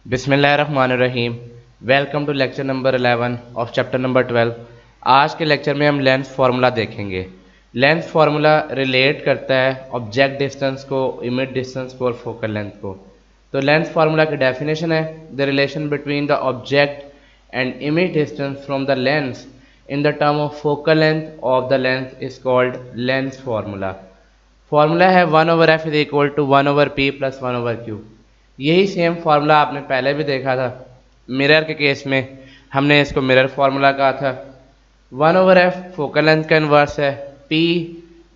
बिस्मिल्लाहिर्रहमानिर्रहीम। Welcome to lecture number 11 of chapter number 12। आज के लेक्चर में हम लेंस फार्मूला देखेंगे। लेंस फार्मूला रिलेट करता है ऑब्जेक्ट डिस्टेंस को, इमेज डिस्टेंस को और फोकल लेंथ को। तो लेंस फार्मूला की डेफिनेशन है the relation between the object and image distance from the lens in the term of focal length of the lens is called lens formula. Formula है 1/f is equal to 1/p plus 1/q। यही same formula आपने पहले भी देखा था mirror के case में, हमने इसको मिरर फार्मूला कहा था। 1/f फोकल लेंथ का इन्वर्स है, p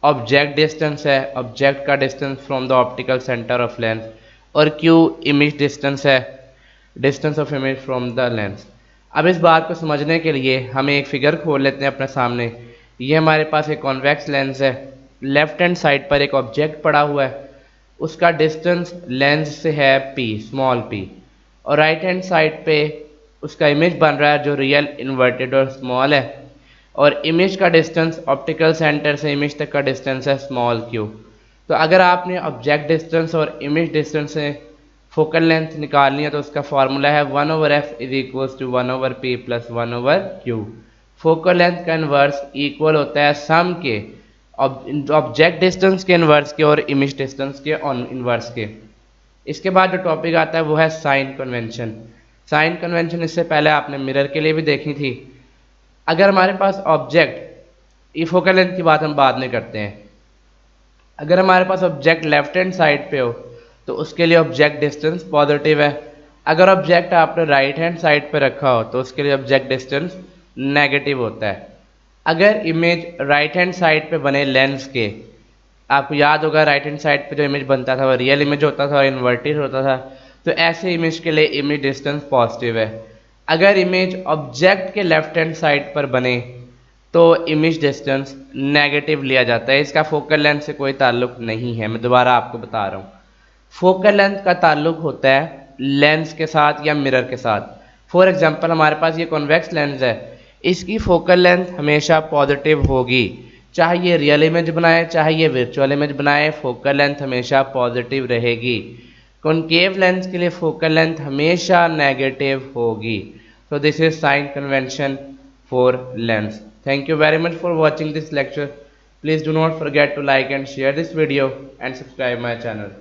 ऑब्जेक्ट डिस्टेंस है, ऑब्जेक्ट का distance from the optical centre of lens, और q इमेज डिस्टेंस है, distance of image from the lens. अब इस बात को समझने के लिए हम एक फिगर खोल लेते हैं अपने सामने। ये हमारे पास एक कॉन्वेक्स लेंस है, लेफ्ट हैंड साइड पर एक ऑब्जेक्ट पड़ा हुआ है, उसका डिस्टेंस लेंस से है p स्मॉल p, और राइट हैंड साइड पे उसका इमेज बन रहा है जो रियल इन्वर्टेड और स्मॉल है, और इमेज का डिस्टेंस ऑप्टिकल सेंटर से इमेज तक का डिस्टेंस है स्मॉल q। तो अगर आपने ऑब्जेक्ट डिस्टेंस और इमेज डिस्टेंस से फोकल लेंथ निकालनी है तो उसका फार्मूला है 1/f is equal to 1/p plus 1/q। Focal length का इन्वर्स इक्वल होता है सम के ऑब्जेक्ट डिस्टेंस के इन्वर्स के और इमेज डिस्टेंस के इन्वर्स के। इसके बाद जो टॉपिक आता है वो है साइन कन्वेंशन। साइन कन्वेंशन इससे पहले आपने मिरर के लिए भी देखी थी। अगर हमारे पास ऑब्जेक्ट, ये फोकल लेंथ की बात हम बाद में करते हैं, अगर हमारे पास ऑब्जेक्ट लेफ्ट हैंड साइड पे हो तो उसके लिए ऑब्जेक्ट डिस्टेंस पॉजिटिव है। अगर ऑब्जेक्ट आपने राइट हैंड साइड पे रखा हो तो उसके लिए ऑब्जेक्ट डिस्टेंस नेगेटिव होता है। अगर इमेज राइट हैंड साइड पे बने लेंस के, आपको याद होगा राइट हैंड साइड पे जो इमेज बनता था वो रियल इमेज होता था और इन्वर्टेड होता था, तो ऐसे इमेज के लिए इमेज डिस्टेंस पॉजिटिव है। अगर इमेज ऑब्जेक्ट के लेफ्ट हैंड साइड पर बने तो इमेज डिस्टेंस नेगेटिव लिया जाता है। इसका फोकल लेंथ से कोई ताल्लुक नहीं है, मैं दोबारा आपको बता रहा हूँ। फोकल लेंथ का ताल्लुक होता है लेंस के साथ या मिरर के साथ। फॉर एग्जांपल हमारे पास ये कॉन्वेक्स लेंस है, इसकी फोकल लेंथ हमेशा पॉजिटिव होगी, चाहे ये रियल इमेज बनाए चाहे ये वर्चुअल इमेज बनाए, फोकल लेंथ हमेशा पॉजिटिव रहेगी। कॉनकेव लेंस के लिए फोकल लेंथ हमेशा नेगेटिव होगी। so this is sign convention for lens. Thank you very much for watching this lecture. Please do not forget to like and share this video and subscribe my channel.